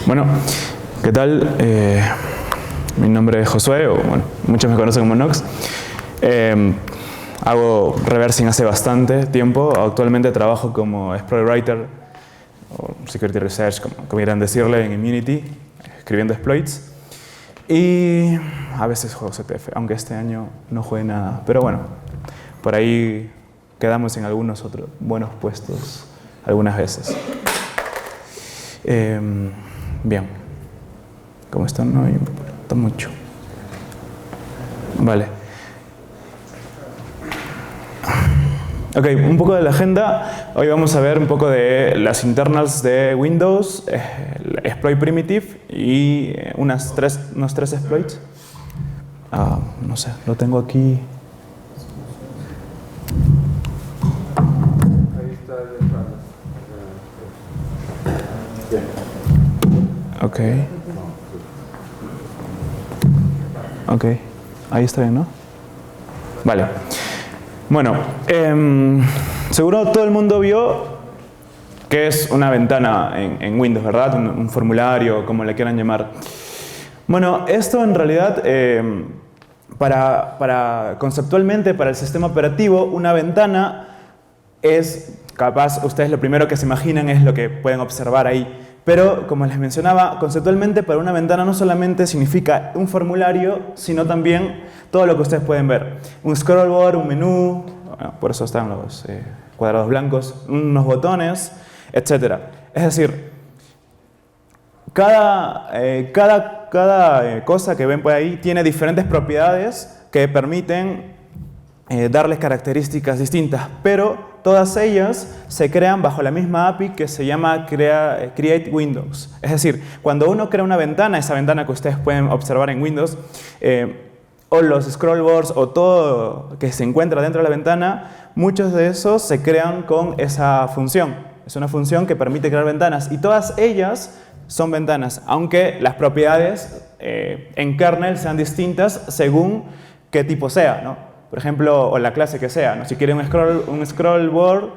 Bueno, ¿qué tal? Mi nombre es Josué, o bueno, muchos me conocen como Nox. Hago reversing hace bastante tiempo. Actualmente trabajo como exploit writer o security research, como quieran decirle, en Immunity, escribiendo exploits. Y a veces juego CTF, aunque este año no juegue nada. Pero bueno, por ahí quedamos en algunos otros buenos puestos algunas veces. Bien. ¿Cómo están? No importa mucho. Vale. Ok, un poco de la agenda. Hoy vamos a ver un poco de las internals de Windows, el exploit primitive y unos tres exploits. No sé, lo tengo aquí. Ok. Ok, ahí está bien, ¿no? Vale. Bueno, seguro todo el mundo vio que es una ventana en Windows, ¿verdad? Un formulario, como le quieran llamar. Bueno, esto en realidad, conceptualmente, para el sistema operativo, una ventana es, capaz, ustedes lo primero que se imaginan es lo que pueden observar ahí. Pero, como les mencionaba, conceptualmente para una ventana no solamente significa un formulario, sino también todo lo que ustedes pueden ver. Un scrollboard, un menú, bueno, por eso están los cuadrados blancos, unos botones, etc. Es decir, cada cosa que ven por ahí tiene diferentes propiedades que permiten darles características distintas, pero todas ellas se crean bajo la misma API que se llama Create Windows. Es decir, cuando uno crea una ventana, esa ventana que ustedes pueden observar en Windows, o los scrollboards o todo que se encuentra dentro de la ventana, muchos de esos se crean con esa función. Es una función que permite crear ventanas y todas ellas son ventanas, aunque las propiedades en kernel sean distintas según qué tipo sea, ¿no? Por ejemplo, o la clase que sea, ¿no? Si quieren un scrollbar,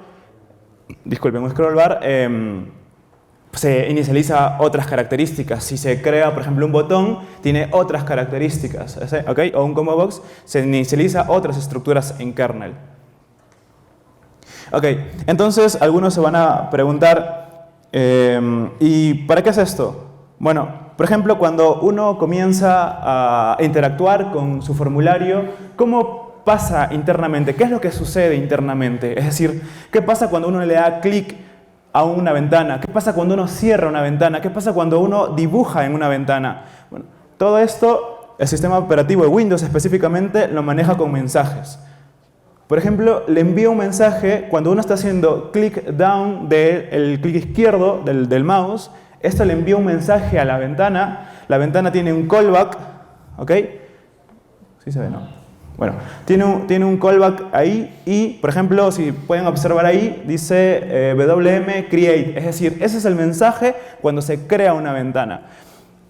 se inicializa otras características. Si se crea, por ejemplo, un botón, tiene otras características, ¿okay? O un combo box, se inicializa otras estructuras en kernel. Ok, entonces algunos se van a preguntar, ¿y para qué es esto? Bueno, por ejemplo, cuando uno comienza a interactuar con su formulario, ¿cómo pasa internamente? ¿Qué es lo que sucede internamente? Es decir, ¿qué pasa cuando uno le da clic a una ventana? ¿Qué pasa cuando uno cierra una ventana? ¿Qué pasa cuando uno dibuja en una ventana? Bueno, todo esto, el sistema operativo de Windows específicamente, lo maneja con mensajes. Por ejemplo, le envía un mensaje cuando uno está haciendo click down del clic izquierdo del mouse. Esto le envía un mensaje a la ventana. La ventana tiene un callback, ¿ok? ¿Sí se ve, no? Bueno, tiene un callback ahí y, por ejemplo, si pueden observar ahí, dice WM create. Es decir, ese es el mensaje cuando se crea una ventana.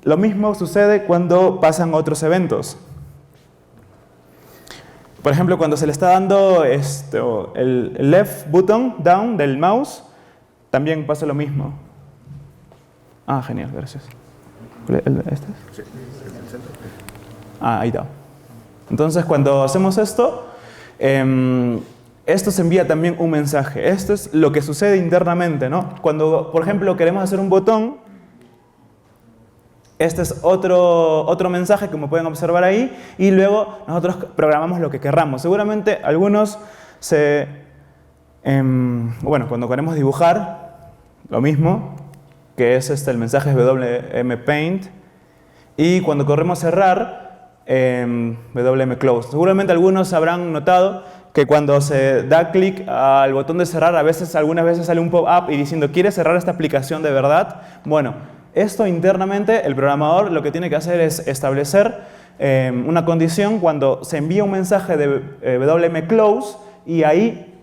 Lo mismo sucede cuando pasan otros eventos. Por ejemplo, cuando se le está dando el left button down del mouse, también pasa lo mismo. Ah, genial, gracias. ¿Este? Ahí está. Entonces, cuando hacemos esto, esto se envía también un mensaje. Esto es lo que sucede internamente, ¿no? Cuando, por ejemplo, queremos hacer un botón, este es otro mensaje, como pueden observar ahí, y luego nosotros programamos lo que querramos. Seguramente algunos bueno, cuando queremos dibujar, lo mismo, que es el mensaje WM Paint, y cuando queremos cerrar, WM Close. Seguramente algunos habrán notado que cuando se da clic al botón de cerrar, algunas veces sale un pop-up y diciendo ¿quieres cerrar esta aplicación de verdad? Bueno, esto internamente el programador lo que tiene que hacer es establecer una condición cuando se envía un mensaje de WM Close y ahí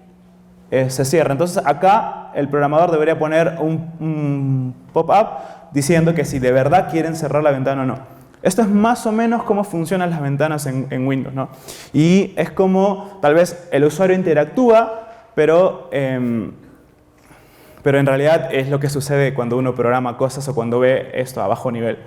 se cierra. Entonces acá el programador debería poner un pop-up diciendo que si de verdad quieren cerrar la ventana o no. Esto es más o menos cómo funcionan las ventanas en Windows, ¿no? Y es como tal vez el usuario interactúa, pero pero en realidad es lo que sucede cuando uno programa cosas o cuando ve esto a bajo nivel.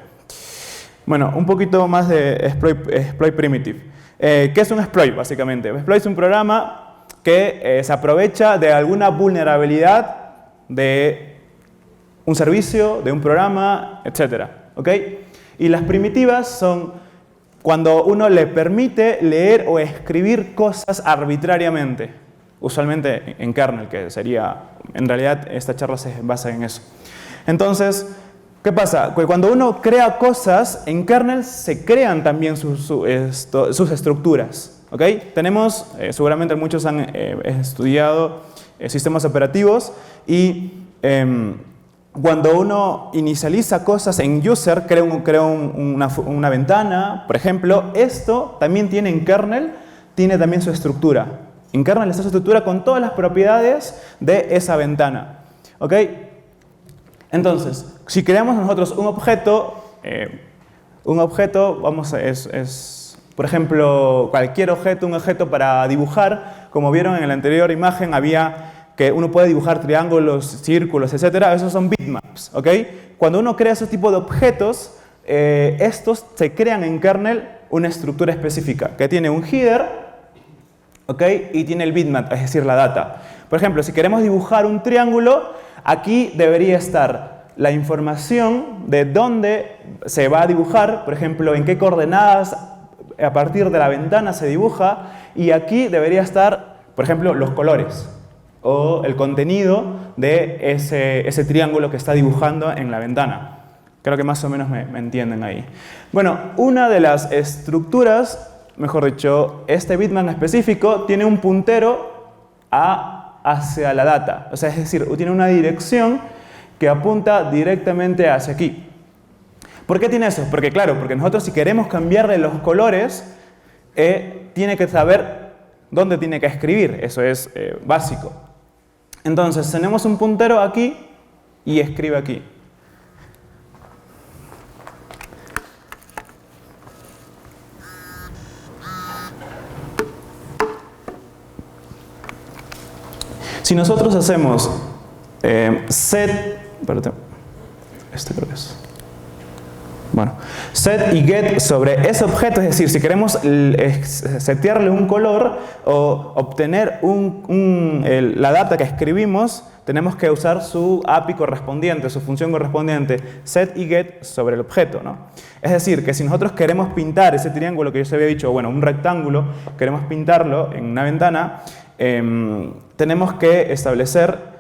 Bueno, un poquito más de exploit primitive. ¿Qué es un exploit, básicamente? Un exploit es un programa que se aprovecha de alguna vulnerabilidad de un servicio, de un programa, etc. ¿Ok? Y las primitivas son cuando uno le permite leer o escribir cosas arbitrariamente, usualmente en kernel, que sería, en realidad esta charla se basa en eso. Entonces, ¿qué pasa? Cuando uno crea cosas, en kernel se crean también sus estructuras. ¿Ok? Tenemos, seguramente muchos han estudiado sistemas operativos y cuando uno inicializa cosas en user, crea una ventana, por ejemplo, esto también tiene en kernel, tiene también su estructura. En kernel está su estructura con todas las propiedades de esa ventana. ¿Ok? Entonces, si creamos nosotros un objeto por ejemplo, cualquier objeto, un objeto para dibujar, como vieron en la anterior imagen, había que uno puede dibujar triángulos, círculos, etc. Esos son bitmaps, ¿ok? Cuando uno crea ese tipo de objetos, estos se crean en kernel una estructura específica que tiene un header, ¿ok? Y tiene el bitmap, es decir, la data. Por ejemplo, si queremos dibujar un triángulo, aquí debería estar la información de dónde se va a dibujar, por ejemplo, en qué coordenadas a partir de la ventana se dibuja, y aquí debería estar, por ejemplo, los colores o el contenido de ese triángulo que está dibujando en la ventana. Creo que más o menos me entienden ahí. Bueno, una de las estructuras, mejor dicho, este bitmap específico, tiene un puntero hacia la data. O sea, es decir, tiene una dirección que apunta directamente hacia aquí. ¿Por qué tiene eso? Porque claro, porque nosotros si queremos cambiarle los colores, tiene que saber dónde tiene que escribir. Eso es básico. Entonces, tenemos un puntero aquí y escribe aquí. Si nosotros hacemos set, perdón, creo que es. Bueno, set y get sobre ese objeto, es decir, si queremos setearle un color o obtener la data que escribimos, tenemos que usar su API correspondiente, su función correspondiente, set y get sobre el objeto, ¿no? Es decir, que si nosotros queremos pintar ese triángulo que yo os había dicho, bueno, un rectángulo, queremos pintarlo en una ventana, tenemos que establecer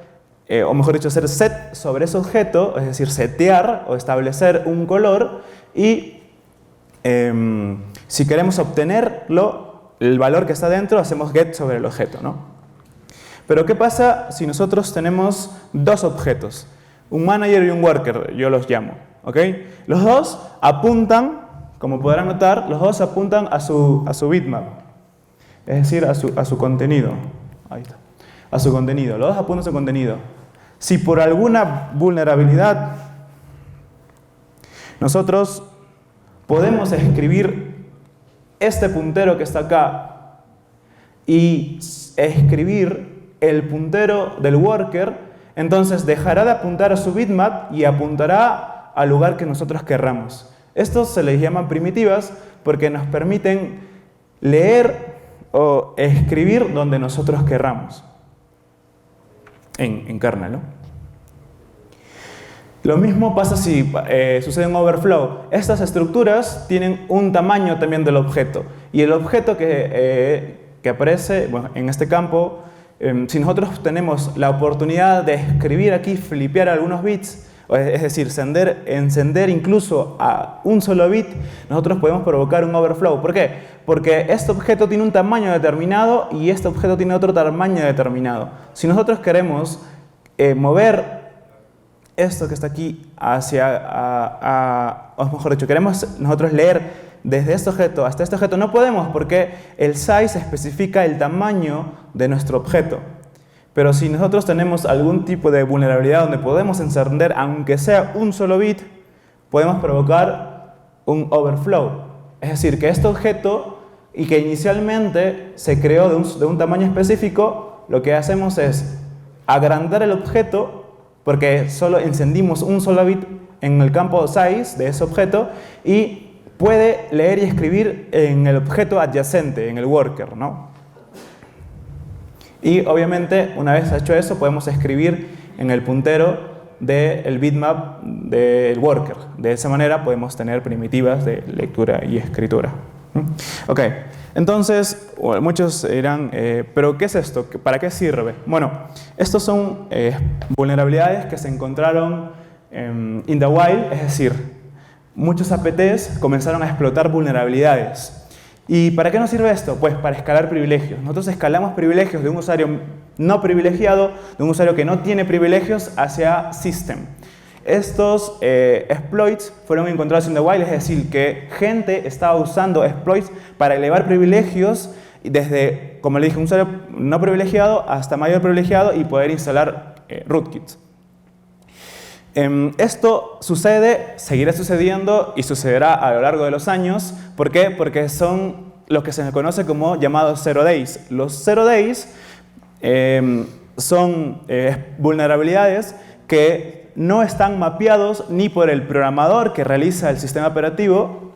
o mejor dicho, hacer set sobre ese objeto, es decir, setear o establecer un color y si queremos obtenerlo, el valor que está dentro, hacemos get sobre el objeto, ¿no? Pero ¿qué pasa si nosotros tenemos dos objetos? Un manager y un worker, yo los llamo, ¿ok? Los dos apuntan, como podrán notar, los dos apuntan a su bitmap, es decir, a su contenido. Ahí está. A su contenido, los dos apuntan a su contenido. Si por alguna vulnerabilidad nosotros podemos escribir este puntero que está acá y escribir el puntero del worker, entonces dejará de apuntar a su bitmap y apuntará al lugar que nosotros querramos. Estos se les llaman primitivas porque nos permiten leer o escribir donde nosotros querramos. En kernel, ¿no? Lo mismo pasa si sucede un overflow. Estas estructuras tienen un tamaño también del objeto. Y el objeto que aparece, bueno, en este campo, si nosotros tenemos la oportunidad de escribir aquí, flipear algunos bits, es decir, encender incluso a un solo bit, nosotros podemos provocar un overflow. ¿Por qué? Porque este objeto tiene un tamaño determinado y este objeto tiene otro tamaño determinado. Si nosotros queremos mover esto que está aquí o mejor dicho, queremos nosotros leer desde este objeto hasta este objeto, no podemos porque el size especifica el tamaño de nuestro objeto. Pero si nosotros tenemos algún tipo de vulnerabilidad donde podemos encender, aunque sea un solo bit, podemos provocar un overflow. Es decir, que este objeto, y que inicialmente se creó de un tamaño específico, lo que hacemos es agrandar el objeto porque solo encendimos un solo bit en el campo size de ese objeto y puede leer y escribir en el objeto adyacente, en el worker, ¿no? Y obviamente, una vez hecho eso, podemos escribir en el puntero del bitmap del worker. De esa manera podemos tener primitivas de lectura y escritura. Ok, entonces muchos dirán, ¿pero qué es esto? ¿Para qué sirve? Bueno, estos son vulnerabilidades que se encontraron in the wild, es decir, muchos APTs comenzaron a explotar vulnerabilidades. ¿Y para qué nos sirve esto? Pues para escalar privilegios. Nosotros escalamos privilegios de un usuario no privilegiado, de un usuario que no tiene privilegios, hacia system. Estos exploits fueron encontrados en the wild, es decir, que gente estaba usando exploits para elevar privilegios desde, como le dije, un usuario no privilegiado hasta mayor privilegiado y poder instalar rootkits. Esto sucede, seguirá sucediendo y sucederá a lo largo de los años. ¿Por qué? Porque son lo que se conoce como llamados zero days. Los zero days son vulnerabilidades que no están mapeados ni por el programador que realiza el sistema operativo,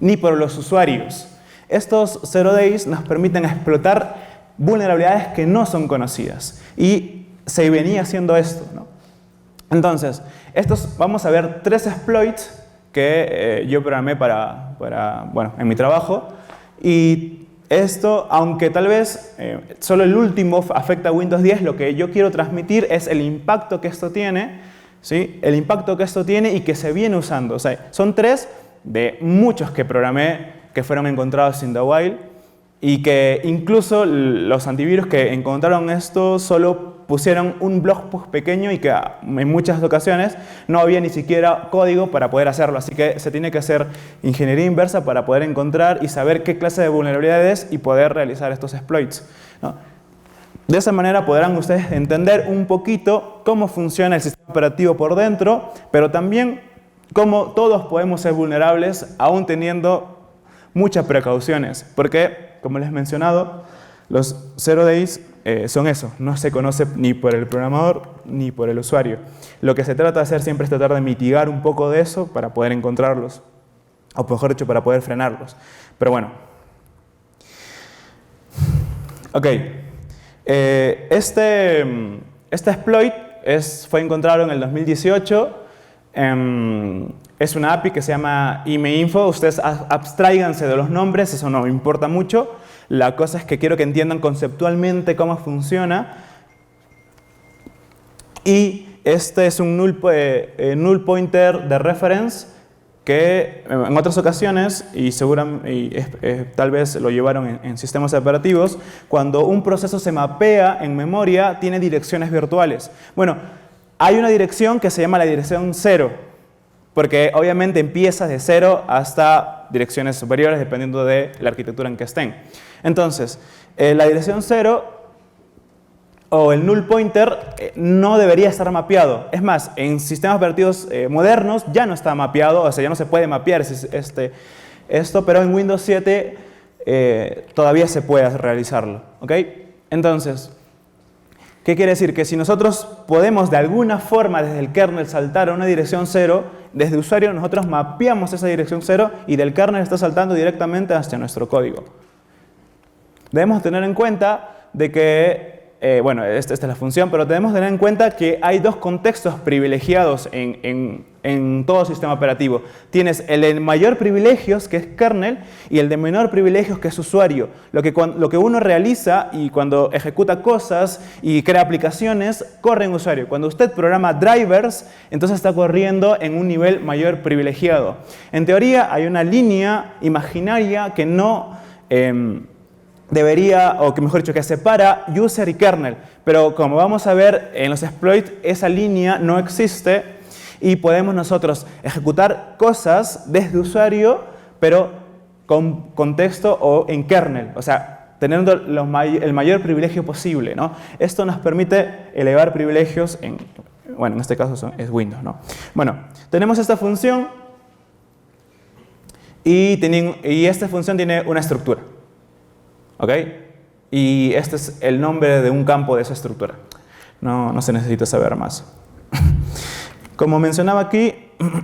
ni por los usuarios. Estos zero days nos permiten explotar vulnerabilidades que no son conocidas. Y se venía haciendo esto, ¿no? Entonces, vamos a ver 3 exploits que yo programé en mi trabajo. Y esto, aunque tal vez solo el último afecta a Windows 10, lo que yo quiero transmitir es el impacto que esto tiene, ¿sí? El impacto que esto tiene y que se viene usando. O sea, son 3 de muchos que programé que fueron encontrados in the wild y que incluso los antivirus que encontraron esto solo pusieron un blog post pequeño y que en muchas ocasiones no había ni siquiera código para poder hacerlo. Así que se tiene que hacer ingeniería inversa para poder encontrar y saber qué clase de vulnerabilidades y poder realizar estos exploits, ¿no? De esa manera podrán ustedes entender un poquito cómo funciona el sistema operativo por dentro, pero también cómo todos podemos ser vulnerables aún teniendo muchas precauciones. Porque, como les he mencionado, los zero days son eso, no se conoce ni por el programador ni por el usuario. Lo que se trata de hacer siempre es tratar de mitigar un poco de eso para poder encontrarlos, o mejor dicho, para poder frenarlos. Pero bueno. Ok. Este exploit fue encontrado en el 2018. Es una API que se llama IMEInfo. Ustedes abstráiganse de los nombres, eso no importa mucho. La cosa es que quiero que entiendan conceptualmente cómo funciona. Y este es un null pointer de reference que en otras ocasiones, y tal vez lo llevaron en sistemas operativos, cuando un proceso se mapea en memoria, tiene direcciones virtuales. Bueno, hay una dirección que se llama la dirección 0, porque obviamente empieza de 0 hasta direcciones superiores dependiendo de la arquitectura en que estén. Entonces, la dirección 0 o el null pointer no debería estar mapeado. Es más, en sistemas operativos modernos ya no está mapeado, o sea, ya no se puede mapear esto, pero en Windows 7 todavía se puede realizarlo, ¿ok? Entonces, ¿qué quiere decir? Que si nosotros podemos de alguna forma desde el kernel saltar a una dirección 0, desde usuario nosotros mapeamos esa dirección 0 y del kernel está saltando directamente hacia nuestro código. Debemos tener en cuenta de que, bueno, esta es la función, pero debemos tener en cuenta que hay 2 contextos privilegiados en todo sistema operativo. Tienes el de mayor privilegios, que es kernel, y el de menor privilegios, que es usuario. Lo que uno realiza y cuando ejecuta cosas y crea aplicaciones, corre en usuario. Cuando usted programa drivers, entonces está corriendo en un nivel mayor privilegiado. En teoría hay una línea imaginaria que no debería, o que mejor dicho, que separa user y kernel. Pero como vamos a ver en los exploits, esa línea no existe y podemos nosotros ejecutar cosas desde usuario, pero con contexto o en kernel, o sea, teniendo el mayor privilegio posible, ¿no? Esto nos permite elevar privilegios bueno, en este caso es Windows, ¿no? Bueno, tenemos esta función y esta función tiene una estructura. ¿Ok? Y este es el nombre de un campo de esa estructura. No se necesita saber más. Como mencionaba aquí,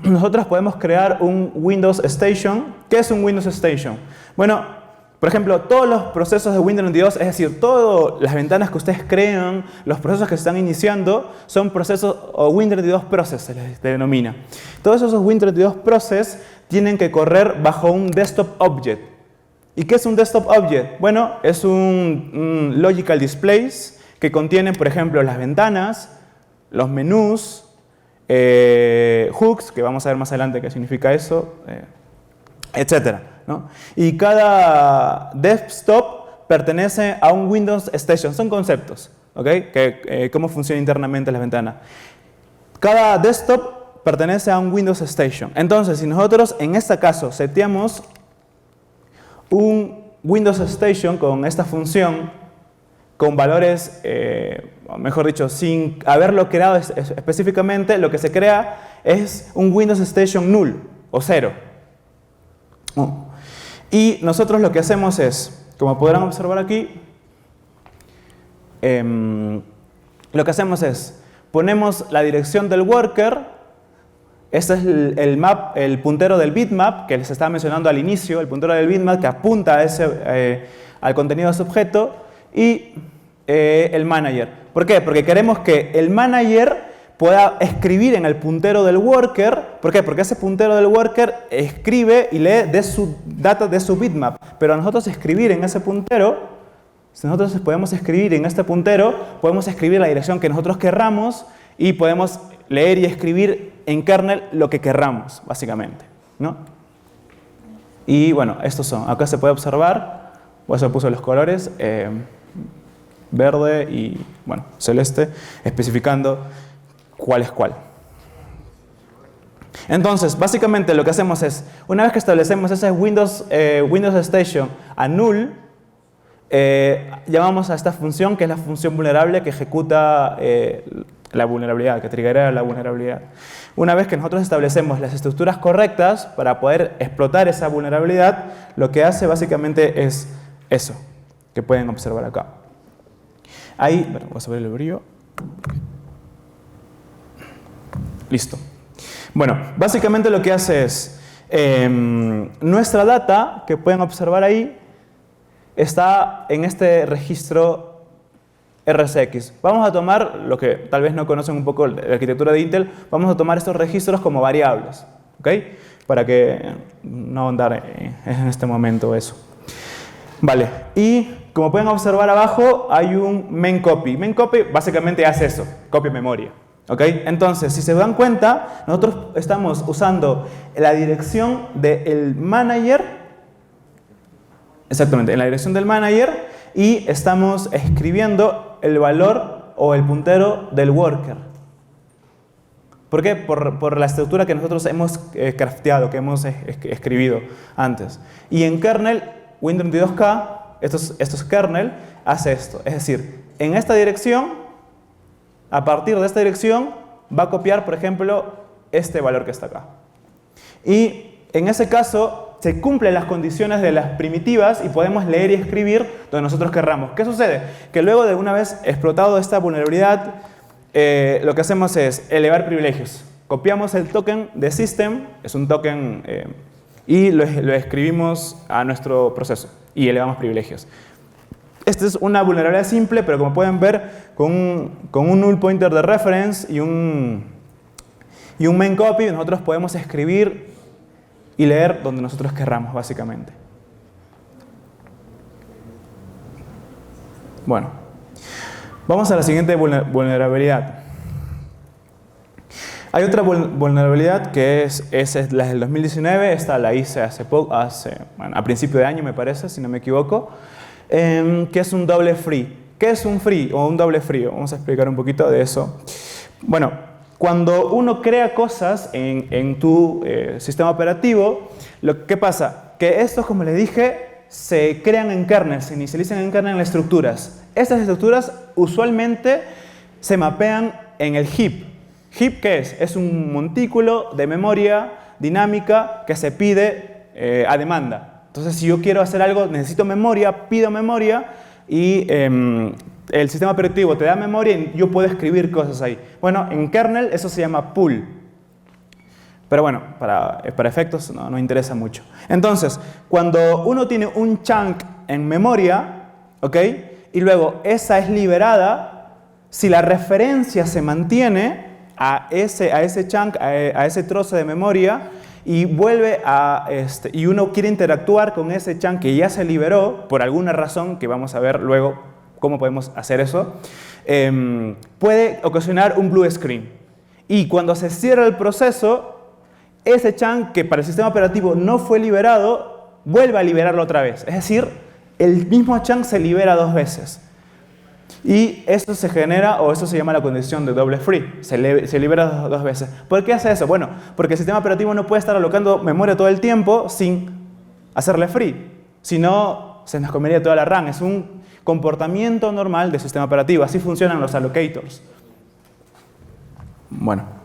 nosotros podemos crear un Windows Station. ¿Qué es un Windows Station? Bueno, por ejemplo, todos los procesos de Windows 92, es decir, todas las ventanas que ustedes crean, los procesos que se están iniciando, son procesos o Windows 92 Process, se les denomina. Todos esos Windows 92 Process tienen que correr bajo un Desktop Object. ¿Y qué es un Desktop Object? Bueno, es un Logical Displays que contiene, por ejemplo, las ventanas, los menús, hooks, que vamos a ver más adelante qué significa eso, etcétera, ¿no? Y cada desktop pertenece a un Windows Station. Son conceptos, ¿ok? Cómo funciona internamente la ventana. Cada desktop pertenece a un Windows Station. Entonces, si nosotros en este caso seteamos un Windows Station con esta función, con valores, mejor dicho, sin haberlo creado específicamente, lo que se crea es un Windows Station null o cero. Y nosotros lo que hacemos es, como podrán observar aquí, lo que hacemos es, ponemos la dirección del worker, este es el puntero del bitmap que les estaba mencionando al inicio, el puntero del bitmap que apunta a al contenido de ese objeto, y el manager. ¿Por qué? Porque queremos que el manager pueda escribir en el puntero del worker. ¿Por qué? Porque ese puntero del worker escribe y lee de su data de su bitmap. Pero nosotros escribir en ese puntero, si nosotros podemos escribir en este puntero, podemos escribir la dirección que nosotros querramos y podemos leer y escribir en kernel lo que querramos, básicamente, ¿no? Y bueno, estos son. Acá se puede observar, por eso puse los colores, verde y bueno, celeste, especificando cuál es cuál. Entonces, básicamente lo que hacemos es, una vez que establecemos ese Windows Station a null, llamamos a esta función, que es la función vulnerable que ejecuta la vulnerabilidad, que triggera la vulnerabilidad. Una vez que nosotros establecemos las estructuras correctas para poder explotar esa vulnerabilidad, lo que hace básicamente es eso, que pueden observar acá. Ahí, bueno, vamos a ver el brillo. Listo. Bueno, básicamente lo que hace es, nuestra data, que pueden observar ahí, está en este registro RSX. Vamos a tomar, lo que tal vez no conocen un poco la arquitectura de Intel, vamos a tomar estos registros como variables, ¿ok? Para que no ahondar en este momento eso. Vale, y como pueden observar abajo hay un main copy. Main copy básicamente hace eso, copia memoria. ¿Ok? Entonces, si se dan cuenta, nosotros estamos usando la dirección del manager, exactamente, en la dirección del manager, y estamos escribiendo el valor o el puntero del worker. ¿Por qué? Por la estructura que nosotros hemos crafteado, que hemos escribido antes. Y en kernel, Windows 92K, estos kernel, hace esto. Es decir, en esta dirección, a partir de esta dirección, va a copiar, por ejemplo, este valor que está acá. Y en ese caso, se cumplen las condiciones de las primitivas y podemos leer y escribir donde nosotros querramos. ¿Qué sucede? Que luego de una vez explotado esta vulnerabilidad, lo que hacemos es elevar privilegios. Copiamos el token de system, es un token, y lo escribimos a nuestro proceso y elevamos privilegios. Esta es una vulnerabilidad simple, pero como pueden ver, con un null pointer de reference y un main copy, nosotros podemos escribir y leer donde nosotros querramos, básicamente. Bueno, vamos a la siguiente vulnerabilidad. Hay otra vulnerabilidad que es la del 2019, esta la hice bueno, a principio de año me parece, si no me equivoco, que es un doble free. ¿Qué es un free o un doble free? Vamos a explicar un poquito de eso. Bueno, cuando uno crea cosas en tu sistema operativo, ¿qué pasa? Que estos, como les dije, se crean en kernel, se inicializan en kernel en estructuras. Estas estructuras usualmente se mapean en el heap. ¿Heap qué es? Es un montículo de memoria dinámica que se pide a demanda. Entonces, si yo quiero hacer algo, necesito memoria, pido memoria y el sistema operativo te da memoria y yo puedo escribir cosas ahí. Bueno, en kernel eso se llama pool. Pero bueno, para efectos no interesa mucho. Entonces, cuando uno tiene un chunk en memoria, ¿ok? Y luego esa es liberada, si la referencia se mantiene a ese chunk, a ese trozo de memoria, y vuelve y uno quiere interactuar con ese chunk que ya se liberó, por alguna razón, que vamos a ver luego cómo podemos hacer eso, puede ocasionar un blue screen. Y cuando se cierra el proceso, ese chunk que para el sistema operativo no fue liberado, vuelve a liberarlo otra vez. Es decir, el mismo chunk se libera 2 veces. Y esto se genera, o esto se llama la condición de doble free. Se libera 2 veces. ¿Por qué hace eso? Bueno, porque el sistema operativo no puede estar alocando memoria todo el tiempo sin hacerle free. Si no, se nos comería toda la RAM. Es un comportamiento normal del sistema operativo. Así funcionan los allocators. Bueno.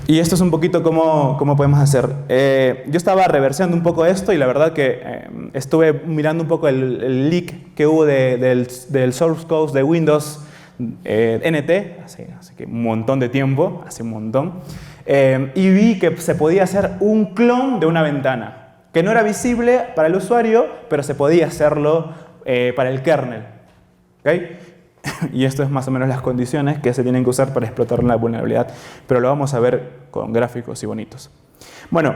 Y esto es un poquito cómo podemos hacer. Yo estaba reverseando un poco esto y la verdad que estuve mirando un poco el leak que hubo del source code de Windows NT, hace que un montón de tiempo, hace un montón, y vi que se podía hacer un clon de una ventana, que no era visible para el usuario, pero se podía hacerlo para el kernel. ¿Okay? Y esto es más o menos las condiciones que se tienen que usar para explotar la vulnerabilidad, pero lo vamos a ver con gráficos y bonitos. Bueno,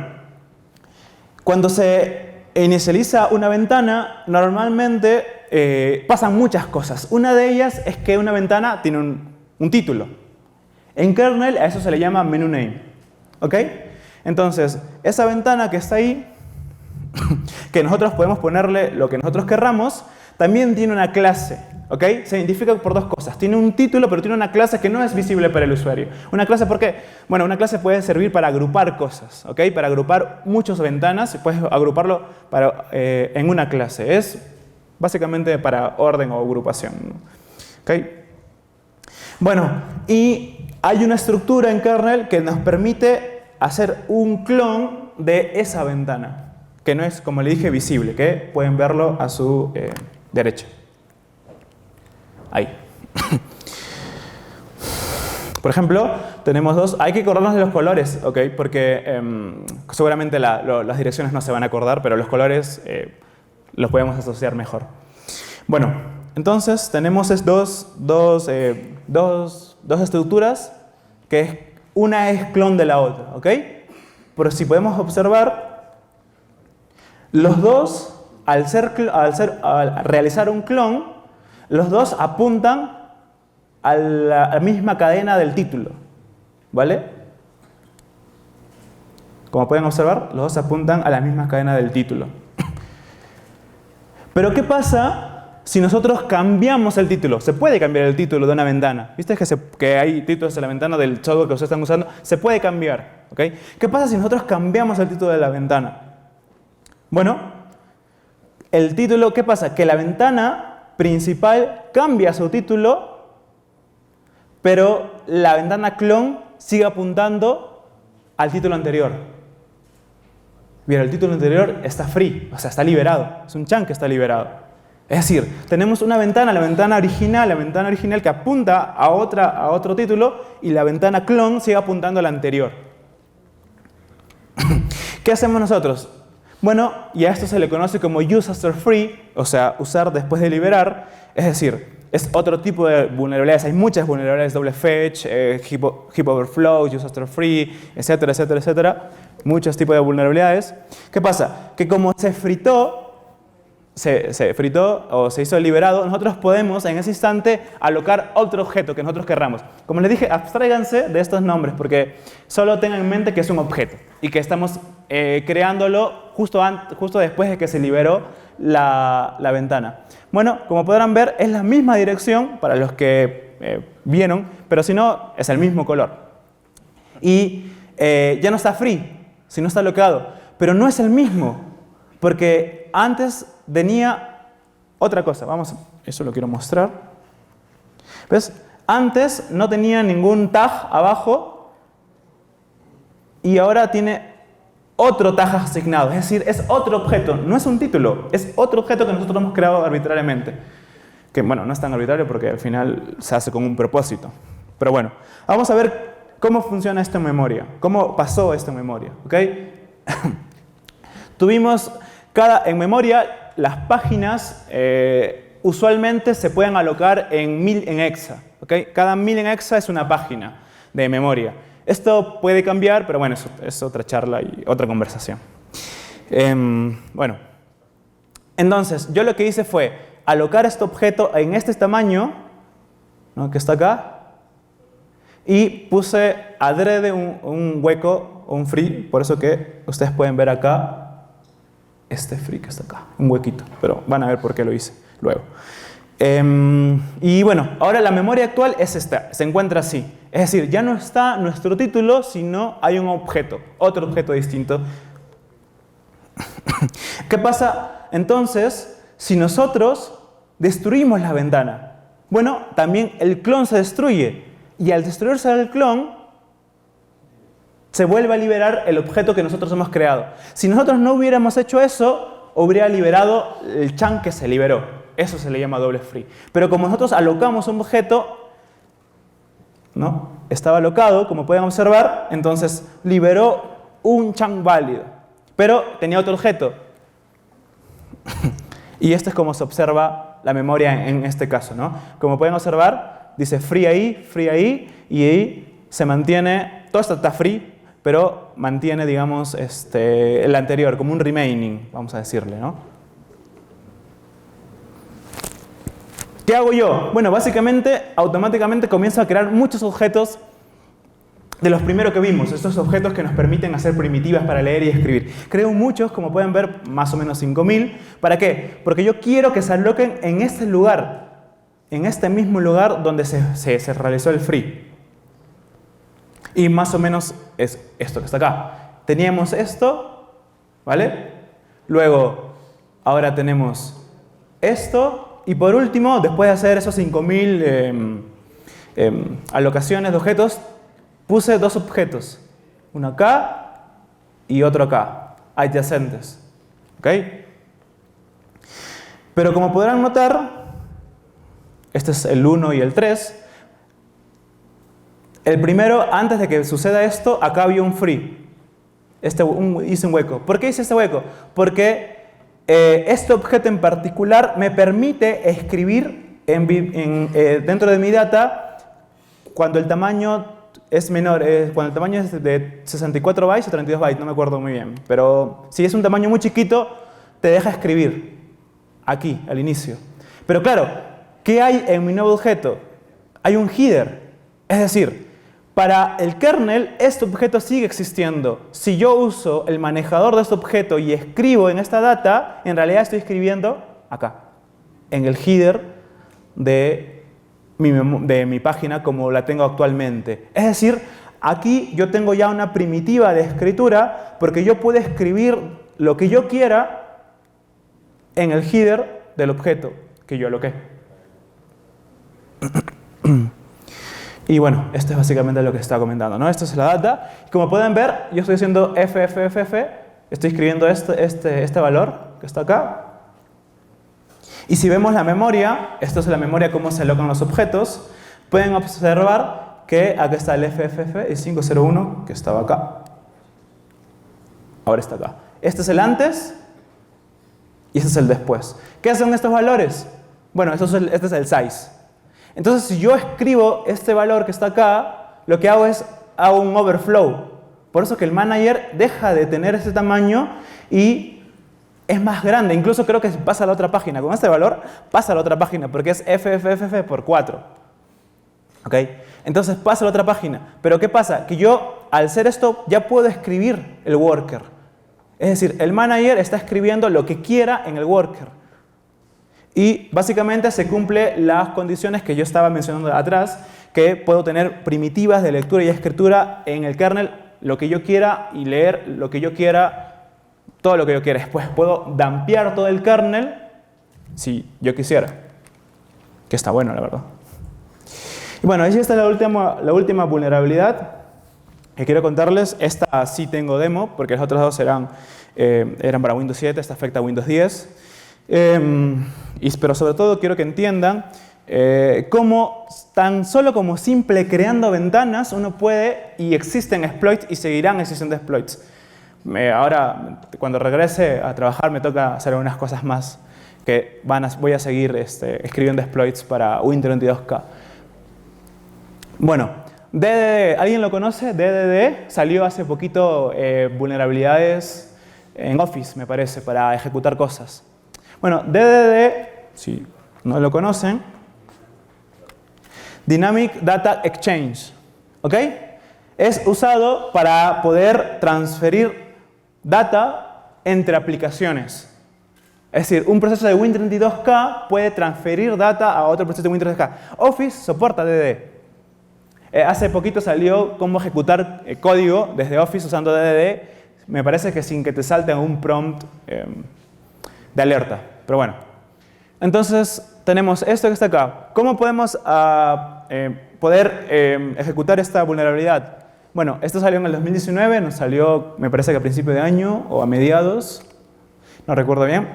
cuando se inicializa una ventana, normalmente pasan muchas cosas. Una de ellas es que una ventana tiene un título. En kernel a eso se le llama menu name. ¿Ok? Entonces, esa ventana que está ahí, que nosotros podemos ponerle lo que nosotros querramos, también tiene una clase. ¿Ok? Se identifica por 2 cosas. Tiene un título, pero tiene una clase que no es visible para el usuario. ¿Una clase por qué? Bueno, una clase puede servir para agrupar cosas. ¿Ok? Para agrupar muchas ventanas, puedes agruparlo en una clase. Es básicamente para orden o agrupación. ¿Ok? Bueno, y hay una estructura en kernel que nos permite hacer un clon de esa ventana, que no es, como le dije, visible, que pueden verlo a su derecha. Ahí. Por ejemplo, tenemos 2. Hay que acordarnos de los colores, ¿ok? Porque seguramente las direcciones no se van a acordar, pero los colores los podemos asociar mejor. Bueno, entonces tenemos dos estructuras, que una es clon de la otra, ¿ok? Pero si podemos observar, los dos, al realizar un clon, los dos apuntan a la misma cadena del título, ¿vale? Como pueden observar, los dos apuntan a la misma cadena del título. Pero ¿qué pasa si nosotros cambiamos el título? Se puede cambiar el título de una ventana. ¿Viste que hay títulos en la ventana del software que ustedes están usando? Se puede cambiar, ¿ok? ¿Qué pasa si nosotros cambiamos el título de la ventana? Bueno, el título, ¿qué pasa? Que la ventana principal cambia su título, pero la ventana clon sigue apuntando al título anterior. Bien, el título anterior está free, o sea, está liberado. Es un chunk que está liberado. Es decir, tenemos una ventana, la ventana original que apunta a otro título, y la ventana clon sigue apuntando al anterior. ¿Qué hacemos nosotros? Bueno, y a esto se le conoce como use after free, o sea, usar después de liberar. Es decir, es otro tipo de vulnerabilidades. Hay muchas vulnerabilidades, doble fetch, heap overflow, use after free, etcétera, etcétera, etcétera. Muchos tipos de vulnerabilidades. ¿Qué pasa? Que como se fritó o se hizo liberado, nosotros podemos en ese instante alocar otro objeto que nosotros querramos. Como les dije, abstráiganse de estos nombres porque solo tengan en mente que es un objeto y que estamos creándolo justo después de que se liberó la ventana. Bueno, como podrán ver, es la misma dirección para los que vieron, pero si no, es el mismo color. Y ya no está free, sino está alocado, pero no es el mismo, porque antes tenía otra cosa. Eso lo quiero mostrar. ¿Ves? Antes no tenía ningún tag abajo y ahora tiene otro tag asignado. Es decir, es otro objeto. No es un título, es otro objeto que nosotros hemos creado arbitrariamente. Que bueno, no es tan arbitrario porque al final se hace con un propósito. Pero bueno, vamos a ver ¿cómo funciona esto en memoria? ¿Cómo pasó esto en memoria? ¿Okay? Tuvimos en memoria, las páginas usualmente se pueden alocar en 1000 en hexa. ¿Okay? Cada 1000 en hexa es una página de memoria. Esto puede cambiar, pero bueno, eso es otra charla y otra conversación. Bueno, entonces yo lo que hice fue alocar este objeto en este tamaño, ¿no?, que está acá, y puse adrede un hueco, un free, por eso que ustedes pueden ver acá este free que está acá, un huequito, pero van a ver por qué lo hice luego. Y bueno, ahora la memoria actual es esta, se encuentra así. Es decir, ya no está nuestro título, sino hay un objeto, otro objeto distinto. ¿Qué pasa entonces si nosotros destruimos la ventana? Bueno, también el clon se destruye. Y al destruirse el clon, se vuelve a liberar el objeto que nosotros hemos creado. Si nosotros no hubiéramos hecho eso, hubiera liberado el chunk que se liberó. Eso se le llama doble free. Pero como nosotros alocamos un objeto, ¿no?, estaba alocado, como pueden observar, entonces liberó un chunk válido. Pero tenía otro objeto. Y esto es como se observa la memoria en este caso, ¿no? Como pueden observar, dice free ahí, y ahí se mantiene, todo esto está free, pero mantiene, digamos, el anterior, como un remaining, vamos a decirle, ¿no? ¿Qué hago yo? Bueno, básicamente, automáticamente comienzo a crear muchos objetos de los primeros que vimos, estos objetos que nos permiten hacer primitivas para leer y escribir. Creo muchos, como pueden ver, más o menos 5000. ¿Para qué? Porque yo quiero que se aloquen en este lugar, en este mismo lugar donde se realizó el free. Y más o menos es esto que está acá. Teníamos esto, ¿vale? Luego, ahora tenemos esto. Y por último, después de hacer esos 5000 alocaciones de objetos, puse dos objetos. Uno acá y otro acá, adyacentes. ¿Ok? Pero como podrán notar, este es el 1 y el 3. El primero, antes de que suceda esto, acá había un free. Hice un hueco. ¿Por qué hice este hueco? Porque este objeto en particular me permite escribir dentro de mi data cuando el tamaño es menor, cuando el tamaño es de 64 bytes o 32 bytes, no me acuerdo muy bien. Pero si es un tamaño muy chiquito, te deja escribir aquí, al inicio. Pero claro, ¿qué hay en mi nuevo objeto? Hay un header. Es decir, para el kernel, este objeto sigue existiendo. Si yo uso el manejador de este objeto y escribo en esta data, en realidad estoy escribiendo acá, en el header de mi página como la tengo actualmente. Es decir, aquí yo tengo ya una primitiva de escritura porque yo puedo escribir lo que yo quiera en el header del objeto que yo aloqué. Y bueno, esto es básicamente lo que estaba comentando, ¿no? Esto es la data. Como pueden ver, yo estoy haciendo FFFF, estoy escribiendo este valor que está acá. Y si vemos la memoria, esto es la memoria, cómo se alocan los objetos, pueden observar que acá está el FFF y 501 que estaba acá. Ahora está acá. Este es el antes y este es el después. ¿Qué hacen estos valores? Bueno, este es el size. Entonces, si yo escribo este valor que está acá, lo que hago es hago un overflow. Por eso que el manager deja de tener este tamaño y es más grande. Incluso creo que pasa a la otra página. Con este valor pasa a la otra página porque es FFFF por 4. ¿Ok? Entonces pasa a la otra página. Pero ¿qué pasa? Que yo, al hacer esto, ya puedo escribir el worker. Es decir, el manager está escribiendo lo que quiera en el worker. Y básicamente se cumplen las condiciones que yo estaba mencionando atrás, que puedo tener primitivas de lectura y escritura en el kernel, lo que yo quiera, y leer lo que yo quiera, todo lo que yo quiera. Después puedo dumpear todo el kernel si yo quisiera, que está bueno, la verdad. Y bueno, esta es la última vulnerabilidad que quiero contarles. Esta sí tengo demo, porque las otras dos eran para Windows 7, esta afecta a Windows 10. Pero sobre todo quiero que entiendan cómo tan solo como simple creando ventanas uno puede, y existen exploits y seguirán existiendo exploits. Ahora, cuando regrese a trabajar, me toca hacer algunas cosas más que voy a seguir escribiendo exploits para Win32K. Bueno, DDD, ¿alguien lo conoce? DDD salió hace poquito vulnerabilidades en Office, me parece, para ejecutar cosas. Bueno, DDD, si no lo conocen, Dynamic Data Exchange, ¿ok? Es usado para poder transferir data entre aplicaciones. Es decir, un proceso de Win32K puede transferir data a otro proceso de Win32K. Office soporta DDD. Hace poquito salió cómo ejecutar código desde Office usando DDD. Me parece que sin que te salte un prompt de alerta. Pero bueno. Entonces, tenemos esto que está acá. ¿Cómo podemos poder ejecutar esta vulnerabilidad? Bueno, esto salió en el 2019, nos salió, me parece que a principio de año o a mediados, no recuerdo bien,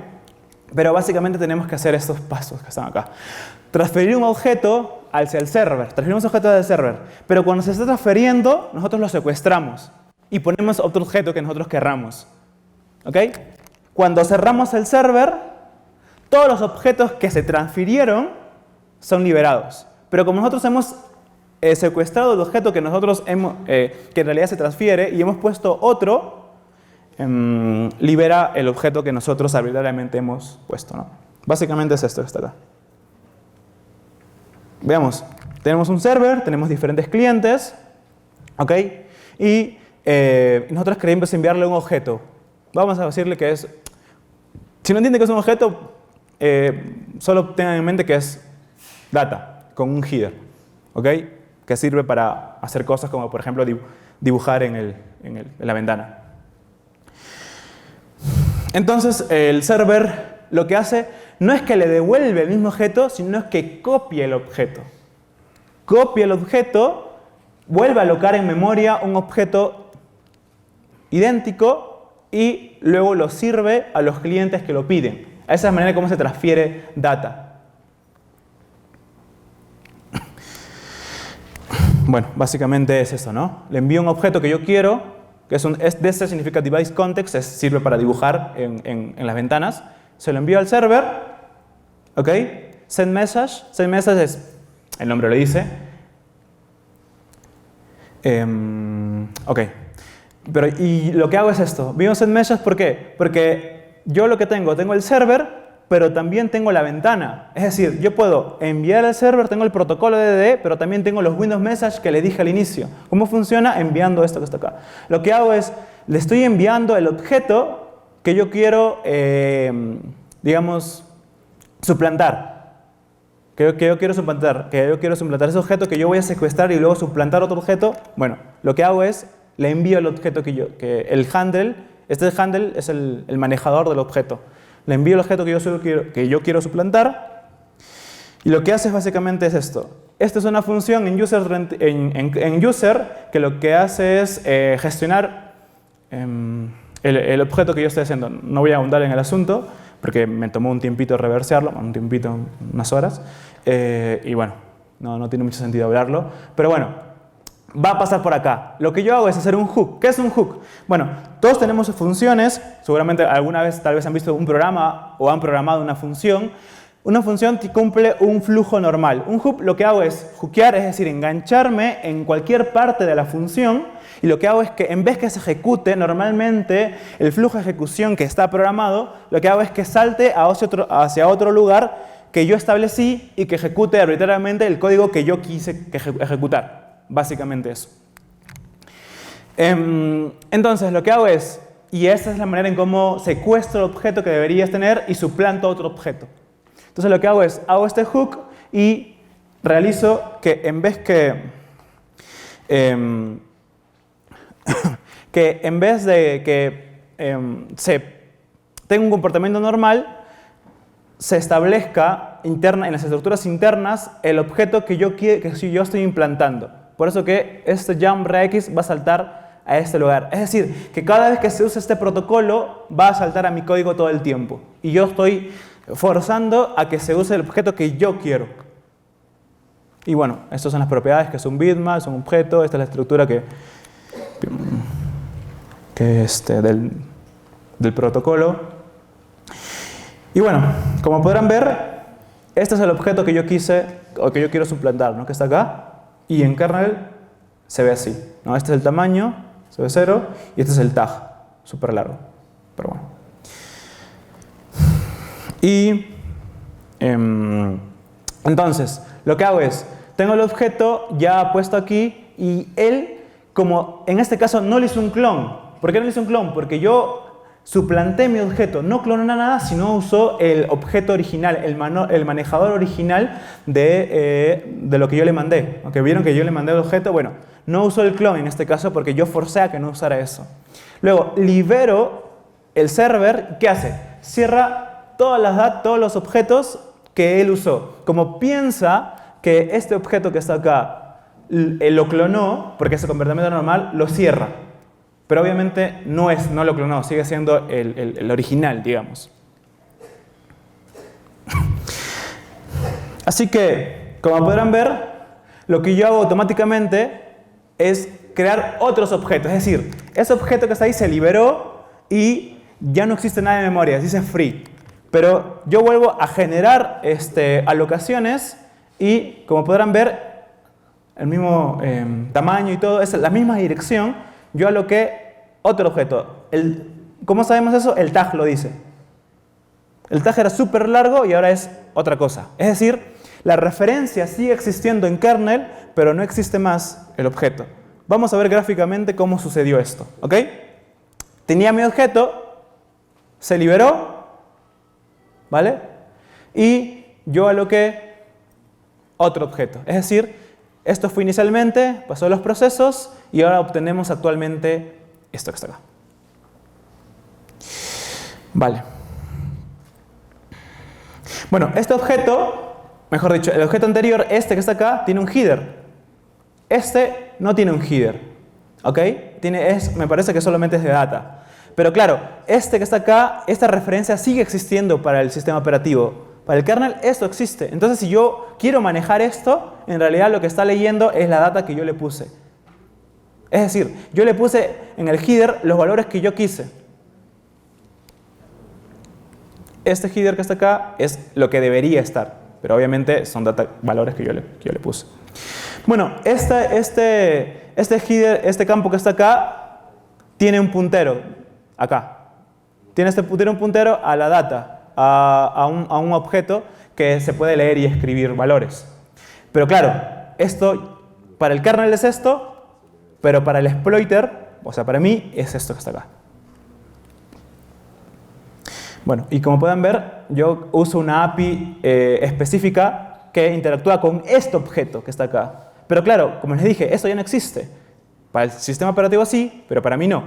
pero básicamente tenemos que hacer estos pasos que están acá. Transferir un objeto hacia el server, transferimos un objeto del server, pero cuando se está transfiriendo, nosotros lo secuestramos y ponemos otro objeto que nosotros querramos. ¿Ok? Cuando cerramos el server, todos los objetos que se transfirieron son liberados, pero como nosotros hemos secuestrado el objeto que nosotros que en realidad se transfiere y hemos puesto otro, libera el objeto que nosotros arbitrariamente hemos puesto, ¿no? Básicamente es esto que está acá. Veamos, tenemos un server, tenemos diferentes clientes, ¿ok? Y nosotros queremos enviarle un objeto. Vamos a decirle que es... Si no entiende que es un objeto, solo tengan en mente que es data, con un header, ¿ok? Que sirve para hacer cosas como, por ejemplo, dibujar en la ventana. Entonces, el server lo que hace no es que le devuelve el mismo objeto, sino es que copia el objeto. Copia el objeto, vuelve a alocar en memoria un objeto idéntico y luego lo sirve a los clientes que lo piden. Esa es la manera como se transfiere data. Bueno, básicamente es eso, ¿no? Le envío un objeto que yo quiero, que este significa device context, sirve para dibujar en las ventanas. Se lo envío al server, ¿ok? Send message. Send message es, el nombre lo dice. Ok. Y lo que hago es esto. Envío un send message, ¿por qué? Porque yo lo que tengo el server, pero también tengo la ventana. Es decir, yo puedo enviar al server, tengo el protocolo de DDD, pero también tengo los Windows Message que le dije al inicio. ¿Cómo funciona? Enviando esto que está acá. Lo que hago es, le estoy enviando el objeto que yo quiero, digamos, suplantar. Que yo quiero suplantar ese objeto que yo voy a secuestrar y luego suplantar otro objeto. Bueno, lo que hago es, le envío el objeto el handle, este handle es el manejador del objeto. Le envío el objeto que yo quiero suplantar y lo que hace básicamente es esto. Esta es una función en user que lo que hace es gestionar el objeto que yo estoy haciendo. No voy a ahondar en el asunto porque me tomó un tiempito reversearlo, unas horas, y bueno, no tiene mucho sentido hablarlo, pero bueno. Va a pasar por acá. Lo que yo hago es hacer un hook. ¿Qué es un hook? Bueno, todos tenemos funciones. Seguramente alguna vez tal vez han visto un programa o han programado una función. Una función cumple un flujo normal. Un hook lo que hago es hookear, es decir, engancharme en cualquier parte de la función. Y lo que hago es que en vez que se ejecute normalmente el flujo de ejecución que está programado, lo que hago es que salte hacia otro lugar que yo establecí y que ejecute arbitrariamente el código que yo quise ejecutar. Básicamente eso. Entonces lo que hago es, y esa es la manera en cómo secuestro el objeto que deberías tener y suplanto otro objeto. Entonces lo que hago es, hago este hook y realizo que en vez de que tenga un comportamiento normal, se establezca en las estructuras internas el objeto que yo estoy implantando. Por eso que este jump rex va a saltar a este lugar. Es decir, que cada vez que se use este protocolo va a saltar a mi código todo el tiempo. Y yo estoy forzando a que se use el objeto que yo quiero. Y bueno, estas son las propiedades, que es un bitmap, es un objeto, esta es la estructura del protocolo. Y bueno, como podrán ver, este es el objeto que yo quise, o que yo quiero suplantar, ¿no? Que está acá, y en kernel se ve así, ¿no? Este es el tamaño, se ve 0, y este es el tag, súper largo, pero bueno. Y entonces, lo que hago es, tengo el objeto ya puesto aquí, y él, como en este caso no le hice un clon. ¿Por qué no le hice un clon? Porque yo suplanté mi objeto, no cloné nada, sino usó el objeto original, el manejador original de lo que yo le mandé. Aunque vieron que yo le mandé el objeto, bueno, no usó el clon en este caso porque yo forcé a que no usara eso. Luego, libero el server, ¿qué hace? Cierra todos los objetos que él usó. Como piensa que este objeto que está acá lo clonó, porque es el comportamiento normal, lo cierra. Pero obviamente no lo clonó, sigue siendo el original, digamos. Así que, como podrán ver, lo que yo hago automáticamente es crear otros objetos. Es decir, ese objeto que está ahí se liberó y ya no existe nada en memoria, dice free. Pero yo vuelvo a generar alocaciones y, como podrán ver, el mismo tamaño y todo, es la misma dirección. Yo aloqué otro objeto. ¿Cómo sabemos eso? El tag lo dice. El tag era súper largo y ahora es otra cosa. Es decir, la referencia sigue existiendo en kernel, pero no existe más el objeto. Vamos a ver gráficamente cómo sucedió esto. ¿Ok? Tenía mi objeto, se liberó, ¿vale? Y yo aloqué otro objeto. Es decir, esto fue inicialmente, pasó los procesos y ahora obtenemos actualmente esto que está acá. Vale. Bueno, este objeto, mejor dicho, el objeto anterior, este que está acá, tiene un header. Este no tiene un header. ¿Ok? Me parece que solamente es de data. Pero claro, este que está acá, esta referencia sigue existiendo para el sistema operativo. Para el kernel esto existe. Entonces, si yo quiero manejar esto, en realidad lo que está leyendo es la data que yo le puse. Es decir, yo le puse en el header los valores que yo quise. Este header que está acá es lo que debería estar, pero obviamente son valores que yo le puse. Bueno, este header, este campo que está acá, tiene un puntero acá. Tiene un puntero a la data. A un objeto que se puede leer y escribir valores. Pero claro, esto para el kernel es esto, pero para el exploiter, o sea, para mí, es esto que está acá. Bueno, y como pueden ver, yo uso una API específica que interactúa con este objeto que está acá. Pero claro, como les dije, eso ya no existe. Para el sistema operativo sí, pero para mí no.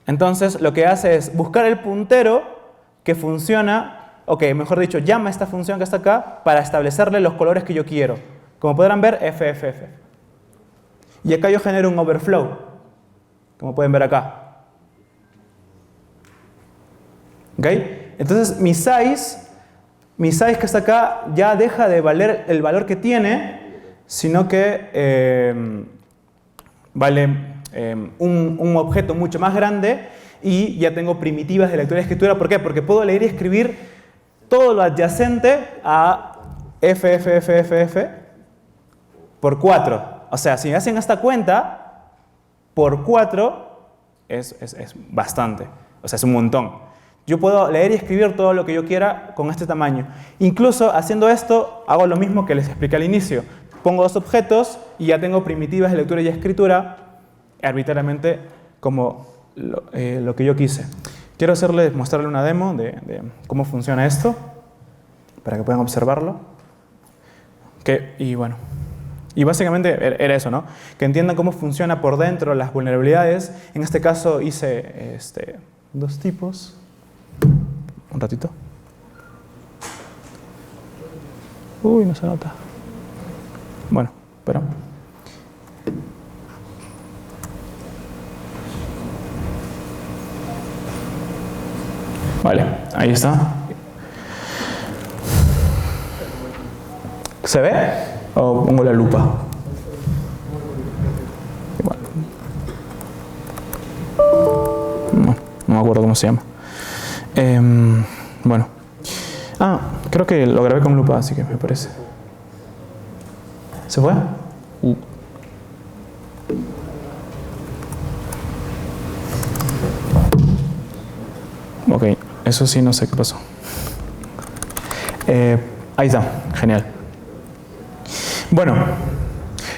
Entonces, lo que hace es buscar el puntero que funciona, mejor dicho, llama a esta función que está acá para establecerle los colores que yo quiero. Como podrán ver, FFF. Y acá yo genero un overflow, como pueden ver acá. ¿Ok? Entonces, mi size que está acá ya deja de valer el valor que tiene, sino que vale un objeto mucho más grande. Y ya tengo primitivas de lectura y escritura. ¿Por qué? Porque puedo leer y escribir todo lo adyacente a FFFFF por 4. O sea, si me hacen esta cuenta, por 4 es bastante. O sea, es un montón. Yo puedo leer y escribir todo lo que yo quiera con este tamaño. Incluso haciendo esto, hago lo mismo que les expliqué al inicio. Pongo dos objetos y ya tengo primitivas de lectura y escritura arbitrariamente como lo que yo quise. Quiero mostrarle una demo de cómo funciona esto, para que puedan observarlo. Y bueno, y básicamente era eso, ¿no? Que entiendan cómo funciona por dentro las vulnerabilidades. En este caso hice dos tipos. Un ratito. Uy, no se nota. Bueno, pero... Vale, ahí está. ¿Se ve? O pongo la lupa. Igual. No me acuerdo cómo se llama. Bueno. Creo que lo grabé con lupa, así que me parece. ¿Se fue? Ok, eso sí no sé qué pasó. Ahí está, genial. Bueno,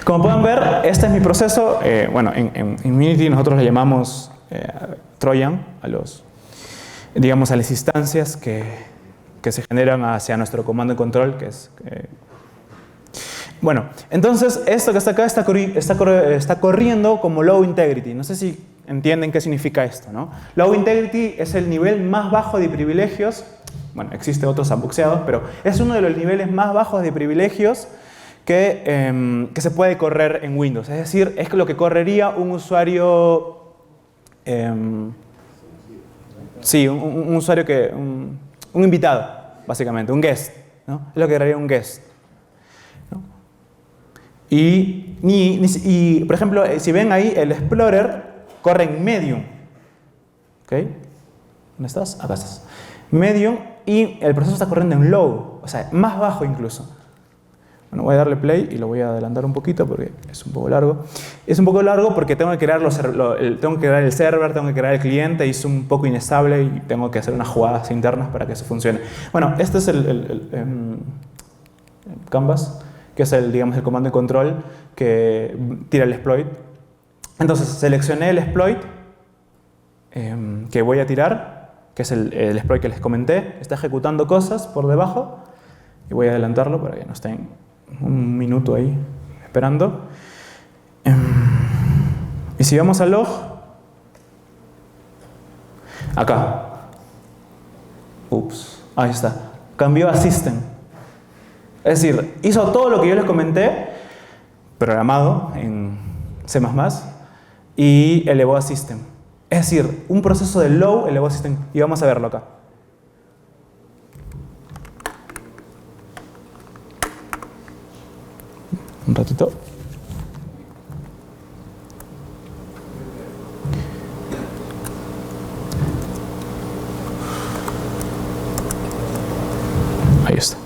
como pueden ver, este es mi proceso. Bueno, en Unity nosotros le llamamos Trojan a los, digamos, a las instancias que se generan hacia nuestro comando y control, que es... Bueno, entonces esto que está acá está corriendo como low integrity. No sé si entienden qué significa esto, ¿no? Low integrity es el nivel más bajo de privilegios. Bueno, existen otros sandboxeados, pero es uno de los niveles más bajos de privilegios que se puede correr en Windows. Es decir, es lo que correría un usuario... sí, un usuario que... un invitado, básicamente, un guest, ¿no? Es lo que correría un guest. Y, por ejemplo, si ven ahí, el Explorer corre en Medium. ¿Ok? ¿Dónde estás? Acá estás. Medium, y el proceso está corriendo en Low, o sea, más bajo incluso. Bueno, voy a darle play y lo voy a adelantar un poquito porque es un poco largo. Es un poco largo porque tengo que crear, tengo que crear el server, tengo que crear el cliente y es un poco inestable y tengo que hacer unas jugadas internas para que eso funcione. Bueno, este es el Canvas, que es digamos, el comando y control que tira el exploit. Entonces seleccioné el exploit que voy a tirar, que es el exploit que les comenté. Está ejecutando cosas por debajo y voy a adelantarlo para que no estén un minuto ahí esperando. Y si vamos al log, acá, ahí está, cambió a system. Es decir, hizo todo lo que yo les comenté, programado en C++, y elevó a system. Es decir, un proceso de low elevó a system. Y vamos a verlo acá. Un ratito. Ahí está.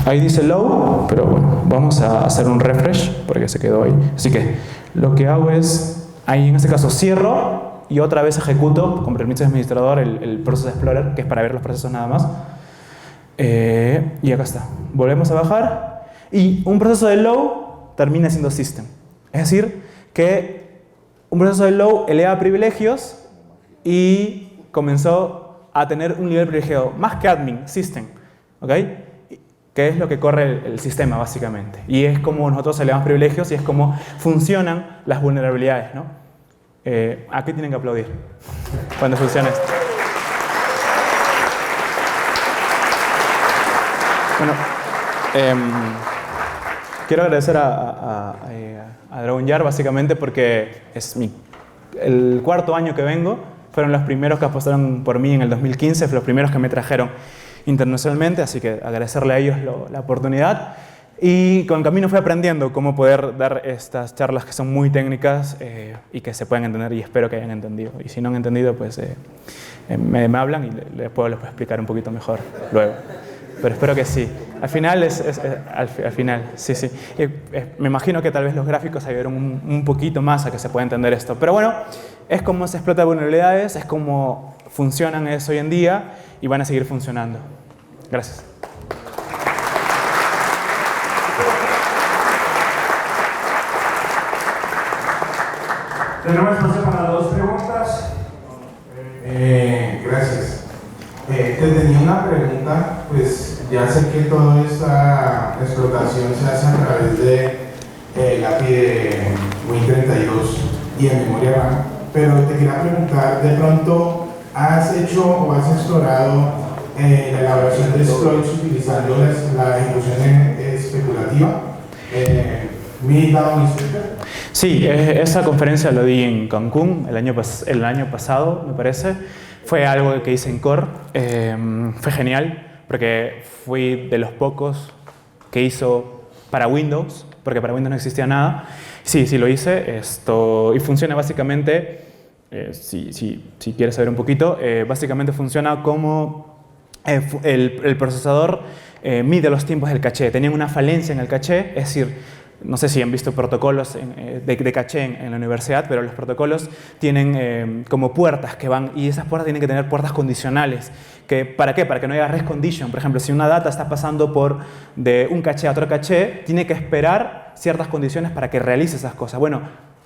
Ahí dice low, pero bueno, vamos a hacer un refresh porque se quedó ahí. Así que lo que hago es, ahí en este caso cierro y otra vez ejecuto con permiso de administrador el Process Explorer, que es para ver los procesos nada más. Y acá está. Volvemos a bajar y un proceso de low termina siendo system. Es decir, que un proceso de low eleva privilegios y comenzó a tener un nivel privilegiado, más que admin, system. ¿Ok? Que es lo que corre el sistema, básicamente. Y es como nosotros elevamos privilegios y es como funcionan las vulnerabilidades, ¿no? Aquí tienen que aplaudir cuando funciona esto. Bueno, quiero agradecer a DragonJar básicamente porque es el cuarto año que vengo. Fueron los primeros que apostaron por mí en el 2015, los primeros que me trajeron internacionalmente, así que agradecerle a ellos la oportunidad. Y con el camino fui aprendiendo cómo poder dar estas charlas que son muy técnicas y que se puedan entender, y espero que hayan entendido. Y si no han entendido, pues me hablan y les puedo explicar un poquito mejor luego. Pero espero que sí. Al final, al final, sí. Me imagino que tal vez los gráficos ayudaron un poquito más a que se pueda entender esto. Pero bueno, es como se explota vulnerabilidades, es como funcionan eso hoy en día y van a seguir funcionando. Gracias. Tenemos espacio para dos preguntas. Gracias. Te tenía una pregunta, pues ya sé que toda esta explotación se hace a través de la API de Win32 y en memoria RAM, pero te quería preguntar, de pronto, ¿has hecho o has explorado la elaboración de exploits utilizando la ejecución especulativa? Sí, esa conferencia lo di en Cancún el año pasado, me parece. Fue algo que hice en Core. Fue genial porque fui de los pocos que hizo para Windows, porque para Windows no existía nada. Sí, sí lo hice, y funciona básicamente, si quieres saber un poquito, básicamente funciona como el procesador mide los tiempos del caché. Tenían una falencia en el caché, es decir, no sé si han visto protocolos de caché en la universidad, pero los protocolos tienen como puertas que van, y esas puertas tienen que tener puertas condicionales. ¿Para qué? Para que no haya rest condition. Por ejemplo, si una data está pasando de un caché a otro caché, tiene que esperar ciertas condiciones para que realice esas cosas. Bueno,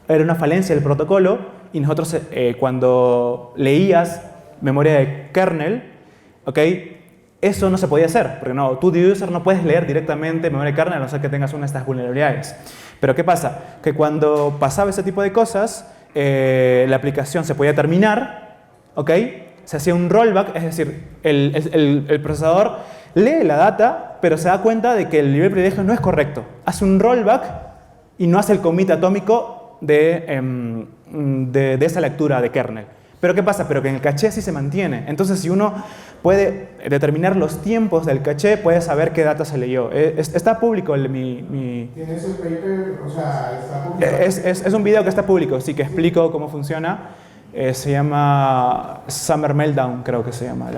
era una falencia del protocolo, y nosotros cuando leías memoria de kernel, ¿ok? Eso no se podía hacer, porque tú de user no puedes leer directamente memoria kernel a no ser que tengas una de estas vulnerabilidades. Pero ¿qué pasa? Que cuando pasaba ese tipo de cosas, la aplicación se podía terminar, ¿ok? Se hacía un rollback, es decir, el procesador lee la data, pero se da cuenta de que el nivel de privilegio no es correcto. Hace un rollback y no hace el commit atómico de esa lectura de kernel. Pero ¿qué pasa? Pero que en el caché sí se mantiene. Entonces, si uno puede determinar los tiempos del caché, puede saber qué data se leyó. Está público mi... ¿Tienes el paper? O sea, está publicado. Es un video que está público, sí, que explico cómo funciona. Se llama Summer Meltdown, creo que se llama.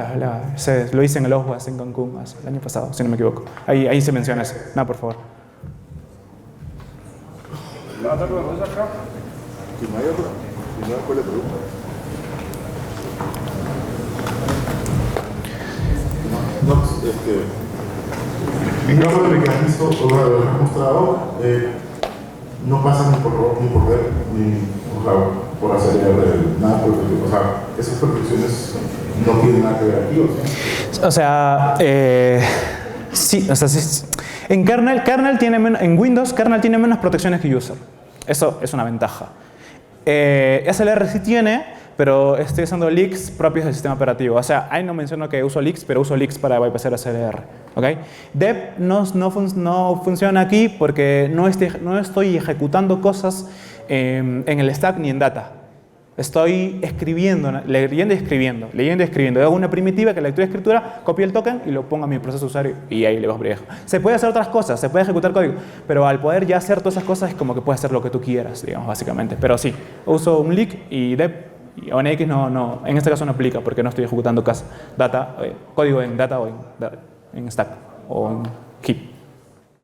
Lo hice en el OWASP en Cancún el año pasado, si no me equivoco. Ahí se menciona eso. No, por favor. Si no hay otra, ¿cuál es la pregunta? No, en caso de que has visto o lo has mostrado, no pasa ni por ver, ni por hacer nada, porque, o sea, esas protecciones no tienen nada que ver aquí, o sea, sí, o sea, sí. En en Windows, kernel tiene menos protecciones que user. Eso es una ventaja. SLR sí tiene, pero estoy usando leaks propios del sistema operativo. O sea, ahí no menciono que uso leaks, pero uso leaks para bypassar SLR. ¿Okay? Deb no funciona aquí porque no estoy ejecutando cosas en el stack ni en data. Estoy escribiendo, leyendo y escribiendo, leyendo y escribiendo. Hago una primitiva que es lectura y escritura, copio el token y lo pongo a mi proceso usuario y ahí le bajo privilegio. Se puede hacer otras cosas, se puede ejecutar código, pero al poder ya hacer todas esas cosas es como que puedes hacer lo que tú quieras, digamos, básicamente. Pero sí, uso un leak y deb, y ONX en este caso no aplica porque no estoy ejecutando código en data o en stack o en heap.